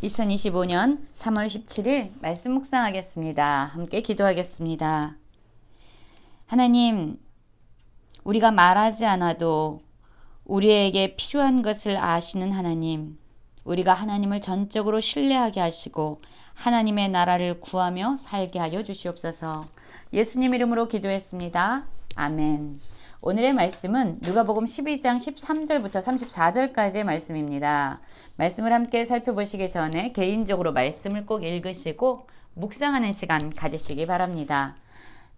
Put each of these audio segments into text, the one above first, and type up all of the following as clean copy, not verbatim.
2025년 3월 17일 말씀 묵상하겠습니다. 함께 기도하겠습니다. 하나님, 우리가 말하지 않아도 우리에게 필요한 것을 아시는 하나님, 우리가 하나님을 전적으로 신뢰하게 하시고 하나님의 나라를 구하며 살게 하여 주시옵소서. 예수님 이름으로 기도했습니다. 아멘. 오늘의 말씀은 누가복음 12장 13절부터 34절까지의 말씀입니다. 말씀을 함께 살펴보시기 전에 개인적으로 말씀을 꼭 읽으시고 묵상하는 시간 가지시기 바랍니다.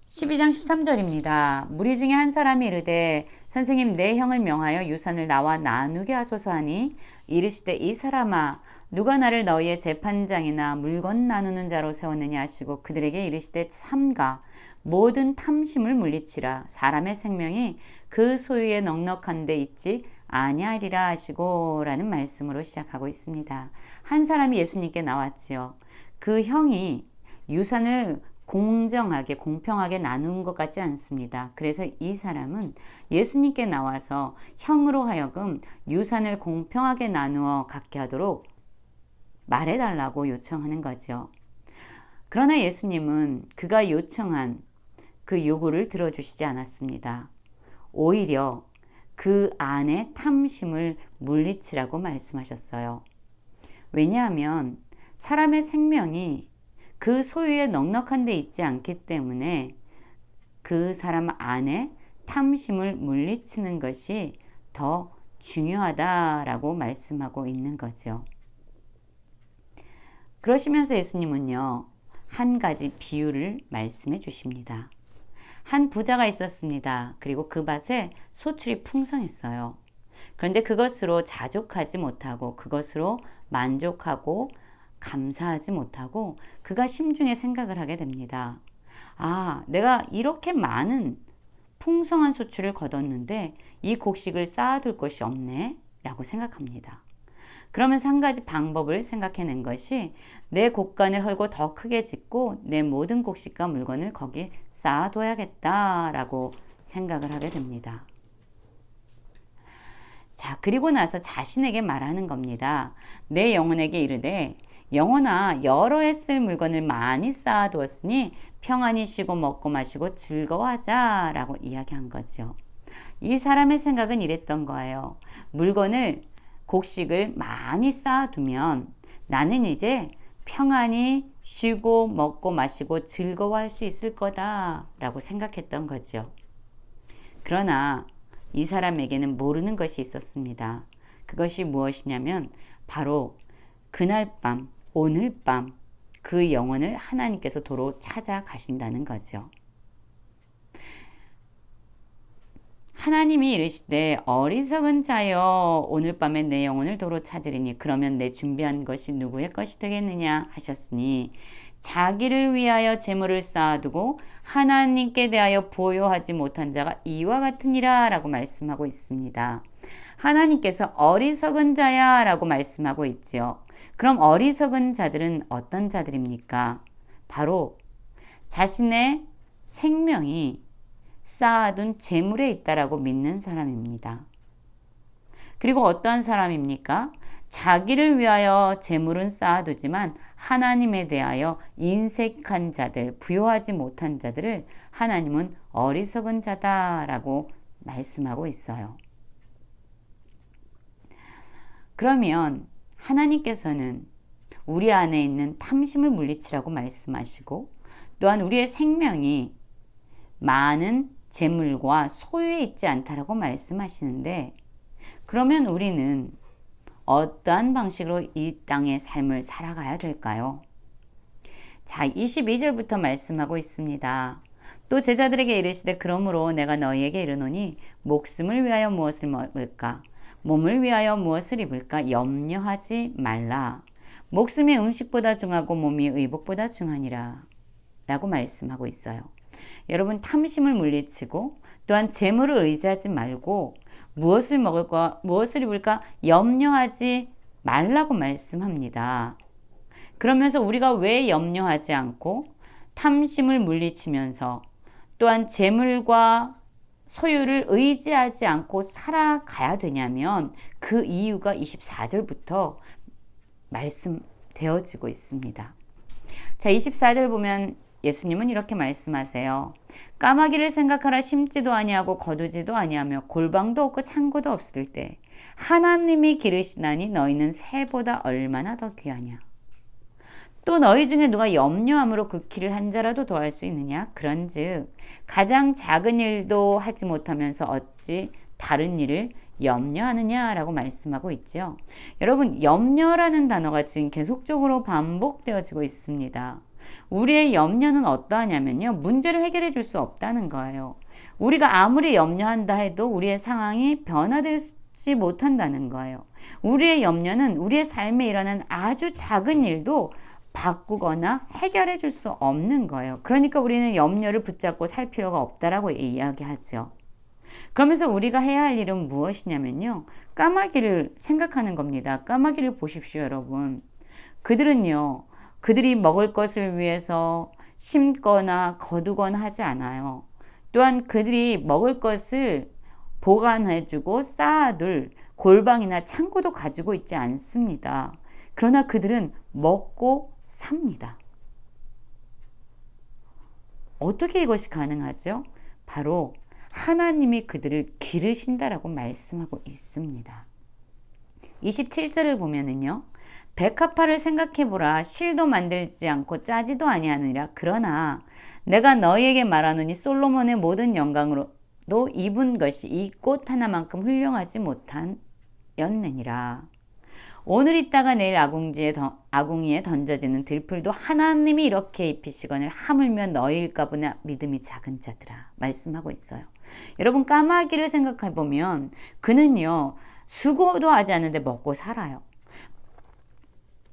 12장 13절입니다. 무리 중에 한 사람이 이르되 선생님 내 형을 명하여 유산을 나와 나누게 하소서 하니 이르시되 이 사람아 누가 나를 너희의 재판장이나 물건 나누는 자로 세웠느냐 하시고 그들에게 이르시되 삼가 모든 탐심을 물리치라 사람의 생명이 그 소유에 넉넉한 데 있지 아니하리라 하시고 라는 말씀으로 시작하고 있습니다. 한 사람이 예수님께 나왔지요. 그 형이 유산을 공정하게 공평하게 나눈 것 같지 않습니다. 그래서 이 사람은 예수님께 나와서 형으로 하여금 유산을 공평하게 나누어 갖게 하도록 말해달라고 요청하는 거죠. 그러나 예수님은 그가 요청한 그 요구를 들어주시지 않았습니다. 오히려 그 안에 탐심을 물리치라고 말씀하셨어요. 왜냐하면 사람의 생명이 그 소유에 넉넉한 데 있지 않기 때문에 그 사람 안에 탐심을 물리치는 것이 더 중요하다라고 말씀하고 있는 거죠. 그러시면서 예수님은요, 한 가지 비유를 말씀해 주십니다. 한 부자가 있었습니다. 그리고 그 밭에 소출이 풍성했어요. 그런데 그것으로 자족하지 못하고 그것으로 만족하고 감사하지 못하고 그가 심중에 생각을 하게 됩니다. 아, 내가 이렇게 많은 풍성한 소출을 거뒀는데 이 곡식을 쌓아둘 곳이 없네 라고 생각합니다. 그러면서 한 가지 방법을 생각해낸 것이 내 곡간을 헐고 더 크게 짓고 내 모든 곡식과 물건을 거기에 쌓아둬야겠다라고 생각을 하게 됩니다. 자, 그리고 나서 자신에게 말하는 겁니다. 내 영혼에게 이르되 영혼아 여러 해 쓸 물건을 많이 쌓아두었으니 평안히 쉬고 먹고 마시고 즐거워하자 라고 이야기한 거죠. 이 사람의 생각은 이랬던 거예요. 물건을 곡식을 많이 쌓아두면 나는 이제 평안히 쉬고 먹고 마시고 즐거워할 수 있을 거다 라고 생각했던 거죠. 그러나 이 사람에게는 모르는 것이 있었습니다. 그것이 무엇이냐면 바로 그날 밤, 오늘 밤 그 영혼을 하나님께서 도로 찾아가신다는 거죠. 하나님이 이르시되 어리석은 자여 오늘 밤에 내 영혼을 도로 찾으리니 그러면 내 준비한 것이 누구의 것이 되겠느냐 하셨으니 자기를 위하여 재물을 쌓아두고 하나님께 대하여 보효하지 못한 자가 이와 같으니라 라고 말씀하고 있습니다. 하나님께서 어리석은 자야 라고 말씀하고 있지요. 그럼 어리석은 자들은 어떤 자들입니까? 바로 자신의 생명이 쌓아둔 재물에 있다라고 믿는 사람입니다. 그리고 어떠한 사람입니까? 자기를 위하여 재물은 쌓아두지만 하나님에 대하여 인색한 자들, 부요하지 못한 자들을 하나님은 어리석은 자다라고 말씀하고 있어요. 그러면 하나님께서는 우리 안에 있는 탐심을 물리치라고 말씀하시고 또한 우리의 생명이 많은 재물과 소유에 있지 않다라고 말씀하시는데 그러면 우리는 어떠한 방식으로 이 땅의 삶을 살아가야 될까요? 자, 22절부터 말씀하고 있습니다. 또 제자들에게 이르시되 그러므로 내가 너희에게 이르노니 목숨을 위하여 무엇을 먹을까? 몸을 위하여 무엇을 입을까? 염려하지 말라. 목숨이 음식보다 중하고 몸이 의복보다 중하니라 라고 말씀하고 있어요. 여러분 탐심을 물리치고 또한 재물을 의지하지 말고 무엇을 먹을까 무엇을 입을까 염려하지 말라고 말씀합니다. 그러면서 우리가 왜 염려하지 않고 탐심을 물리치면서 또한 재물과 소유를 의지하지 않고 살아가야 되냐면 그 이유가 24절부터 되어지고 있습니다. 자, 24절 보면 예수님은 이렇게 말씀하세요. 까마귀를 생각하라. 심지도 아니하고 거두지도 아니하며 골방도 없고 창고도 없을 때 하나님이 기르시나니 너희는 새보다 얼마나 더 귀하냐. 또 너희 중에 누가 염려함으로 그 길을 한 자라도 더할 수 있느냐. 그런즉 가장 작은 일도 하지 못하면서 어찌 다른 일을 염려하느냐라고 말씀하고 있죠. 여러분, 염려라는 단어가 지금 계속적으로 반복되어지고 있습니다. 우리의 염려는 어떠하냐면요, 문제를 해결해 줄 수 없다는 거예요. 우리가 아무리 염려한다 해도 우리의 상황이 변화되지 못한다는 거예요. 우리의 염려는 우리의 삶에 일어난 아주 작은 일도 바꾸거나 해결해 줄 수 없는 거예요. 그러니까 우리는 염려를 붙잡고 살 필요가 없다라고 이야기하죠. 그러면서 우리가 해야 할 일은 무엇이냐면요, 까마귀를 생각하는 겁니다. 까마귀를 보십시오, 여러분. 그들이 먹을 것을 위해서 심거나 거두거나 하지 않아요. 또한 그들이 먹을 것을 보관해주고 쌓아둘 골방이나 창고도 가지고 있지 않습니다. 그러나 그들은 먹고 삽니다. 어떻게 이것이 가능하죠? 바로 하나님이 그들을 기르신다라고 말씀하고 있습니다. 27절을 보면은요, 백합화를 생각해보라. 실도 만들지 않고 짜지도 아니하느니라. 그러나 내가 너희에게 말하노니 솔로몬의 모든 영광으로도 입은 것이 이 꽃 하나만큼 훌륭하지 못하였느니라. 오늘 있다가 내일 아궁이에 던져지는 들풀도 하나님이 이렇게 입히시거늘 하물며 너희일까 보나 믿음이 작은 자들아. 말씀하고 있어요. 여러분, 까마귀를 생각해보면 그는요, 수고도 하지 않는데 먹고 살아요.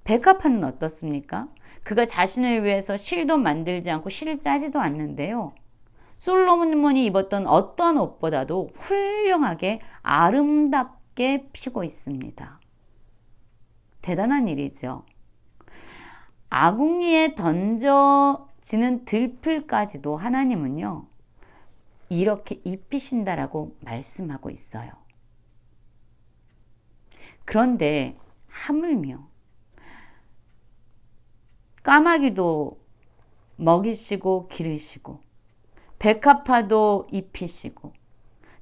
백합화는 어떻습니까? 그가 자신을 위해서 실도 만들지 않고 실을 짜지도 않는데요, 솔로몬이 입었던 어떤 옷보다도 훌륭하게 아름답게 피고 있습니다. 대단한 일이죠. 아궁이에 던져지는 들풀까지도 하나님은요, 이렇게 입히신다라고 말씀하고 있어요. 그런데 하물며 까마귀도 먹이시고 기르시고 백합화도 입히시고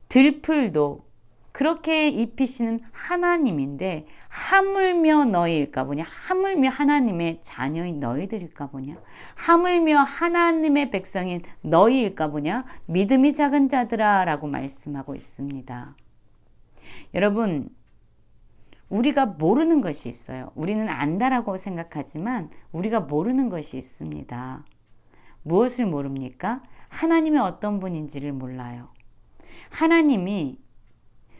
들풀도 그렇게 입히시는 하나님인데 하물며 너희일까 보냐, 하물며 하나님의 자녀인 너희들일까 보냐, 하물며 하나님의 백성인 너희일까 보냐, 믿음이 작은 자들아 라고 말씀하고 있습니다. 여러분, 우리가 모르는 것이 있어요. 우리는 안다라고 생각하지만 우리가 모르는 것이 있습니다. 무엇을 모릅니까? 하나님이 어떤 분인지를 몰라요. 하나님이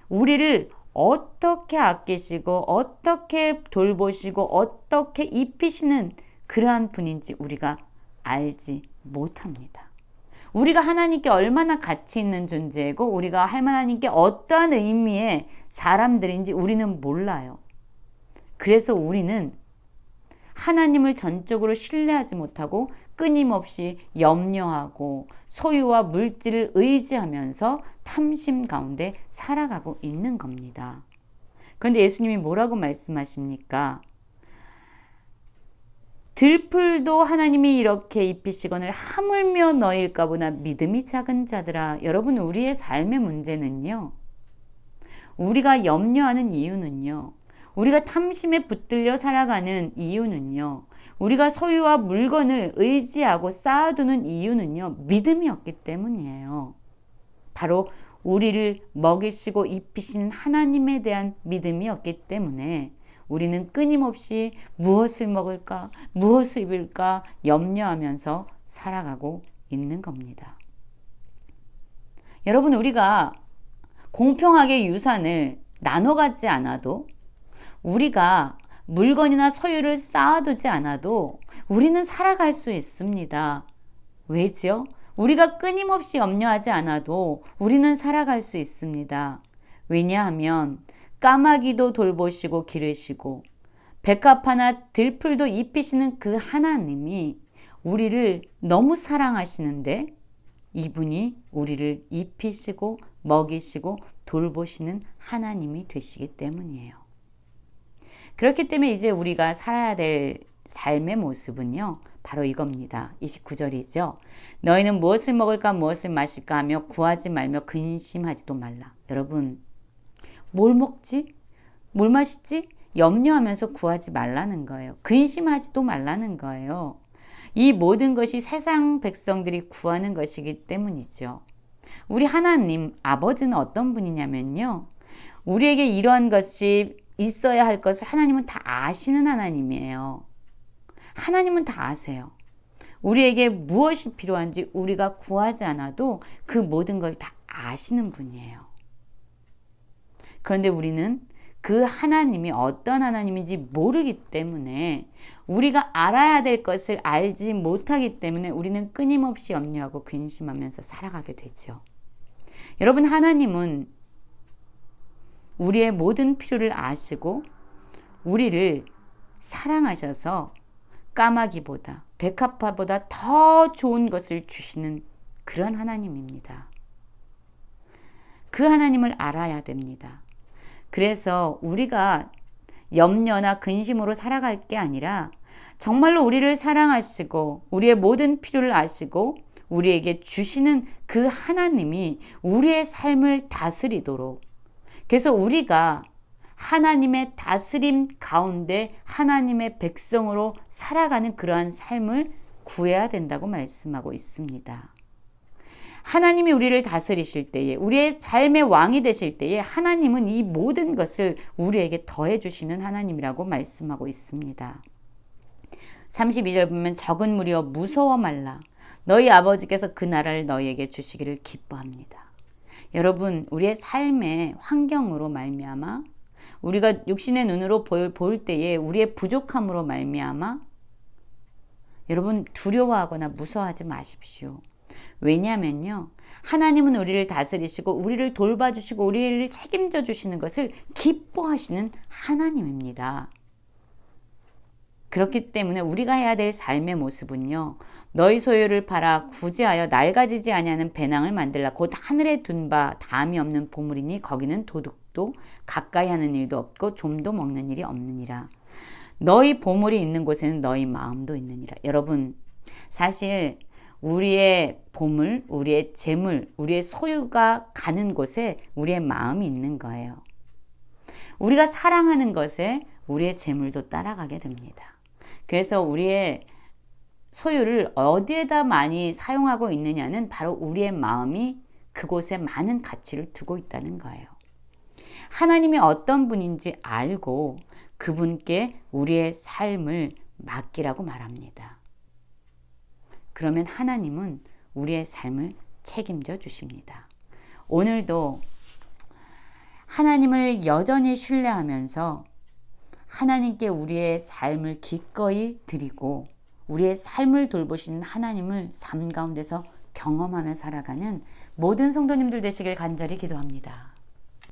우리를 어떻게 아끼시고 어떻게 돌보시고 어떻게 입히시는 그러한 분인지 우리가 알지 못합니다. 우리가 하나님께 얼마나 가치 있는 존재이고 우리가 하나님께 어떠한 의미의 사람들인지 우리는 몰라요. 그래서 우리는 하나님을 전적으로 신뢰하지 못하고 끊임없이 염려하고 소유와 물질을 의지하면서 탐심 가운데 살아가고 있는 겁니다. 그런데 예수님이 뭐라고 말씀하십니까? 들풀도 하나님이 이렇게 입히시거늘 하물며 너희일까 보나 믿음이 작은 자들아. 여러분, 우리의 삶의 문제는요, 우리가 염려하는 이유는요, 우리가 탐심에 붙들려 살아가는 이유는요, 우리가 소유와 물건을 의지하고 쌓아두는 이유는요, 믿음이 없기 때문이에요. 바로 우리를 먹이시고 입히시는 하나님에 대한 믿음이 없기 때문에 우리는 끊임없이 무엇을 먹을까, 무엇을 입을까 염려하면서 살아가고 있는 겁니다. 여러분, 우리가 공평하게 유산을 나눠 갖지 않아도, 우리가 물건이나 소유를 쌓아두지 않아도 우리는 살아갈 수 있습니다. 왜죠? 우리가 끊임없이 염려하지 않아도 우리는 살아갈 수 있습니다. 왜냐하면 까마귀도 돌보시고 기르시고 백합화나 들풀도 입히시는 그 하나님이 우리를 너무 사랑하시는데 이분이 우리를 입히시고 먹이시고 돌보시는 하나님이 되시기 때문이에요. 그렇기 때문에 이제 우리가 살아야 될 삶의 모습은요, 바로 이겁니다. 29절이죠. 너희는 무엇을 먹을까 무엇을 마실까 하며 구하지 말며 근심하지도 말라. 여러분, 뭘 먹지? 뭘 마시지? 염려하면서 구하지 말라는 거예요. 근심하지도 말라는 거예요. 이 모든 것이 세상 백성들이 구하는 것이기 때문이죠. 우리 하나님 아버지는 어떤 분이냐면요, 우리에게 이러한 것이 있어야 할 것을 하나님은 다 아시는 하나님이에요. 하나님은 다 아세요. 우리에게 무엇이 필요한지 우리가 구하지 않아도 그 모든 걸 다 아시는 분이에요. 그런데 우리는 그 하나님이 어떤 하나님인지 모르기 때문에, 우리가 알아야 될 것을 알지 못하기 때문에 우리는 끊임없이 염려하고 근심하면서 살아가게 되죠. 여러분, 하나님은 우리의 모든 필요를 아시고 우리를 사랑하셔서 까마귀보다 백합화보다 더 좋은 것을 주시는 그런 하나님입니다. 그 하나님을 알아야 됩니다. 그래서 우리가 염려나 근심으로 살아갈 게 아니라 정말로 우리를 사랑하시고 우리의 모든 필요를 아시고 우리에게 주시는 그 하나님이 우리의 삶을 다스리도록, 그래서 우리가 하나님의 다스림 가운데 하나님의 백성으로 살아가는 그러한 삶을 구해야 된다고 말씀하고 있습니다. 하나님이 우리를 다스리실 때에, 우리의 삶의 왕이 되실 때에 하나님은 이 모든 것을 우리에게 더해 주시는 하나님이라고 말씀하고 있습니다. 32절 보면 적은 무리여 무서워 말라. 너희 아버지께서 그 나라를 너희에게 주시기를 기뻐합니다. 여러분, 우리의 삶의 환경으로 말미암아, 우리가 육신의 눈으로 볼 때에 우리의 부족함으로 말미암아 여러분 두려워하거나 무서워하지 마십시오. 왜냐하면요, 하나님은 우리를 다스리시고 우리를 돌봐주시고 우리를 책임져 주시는 것을 기뻐하시는 하나님입니다. 그렇기 때문에 우리가 해야 될 삶의 모습은요, 너희 소유를 팔아 구제하여 낡아지지 아니하는 배낭을 만들라. 곧 하늘에 둔 바 다함이 없는 보물이니 거기는 도둑도 가까이 하는 일도 없고 좀도 먹는 일이 없느니라. 너희 보물이 있는 곳에는 너희 마음도 있느니라. 여러분, 사실 우리의 보물, 우리의 재물, 우리의 소유가 가는 곳에 우리의 마음이 있는 거예요. 우리가 사랑하는 것에 우리의 재물도 따라가게 됩니다. 그래서 우리의 소유를 어디에다 많이 사용하고 있느냐는 바로 우리의 마음이 그곳에 많은 가치를 두고 있다는 거예요. 하나님이 어떤 분인지 알고 그분께 우리의 삶을 맡기라고 말합니다. 그러면 하나님은 우리의 삶을 책임져 주십니다. 오늘도 하나님을 여전히 신뢰하면서 하나님께 우리의 삶을 기꺼이 드리고 우리의 삶을 돌보시는 하나님을 삶 가운데서 경험하며 살아가는 모든 성도님들 되시길 간절히 기도합니다.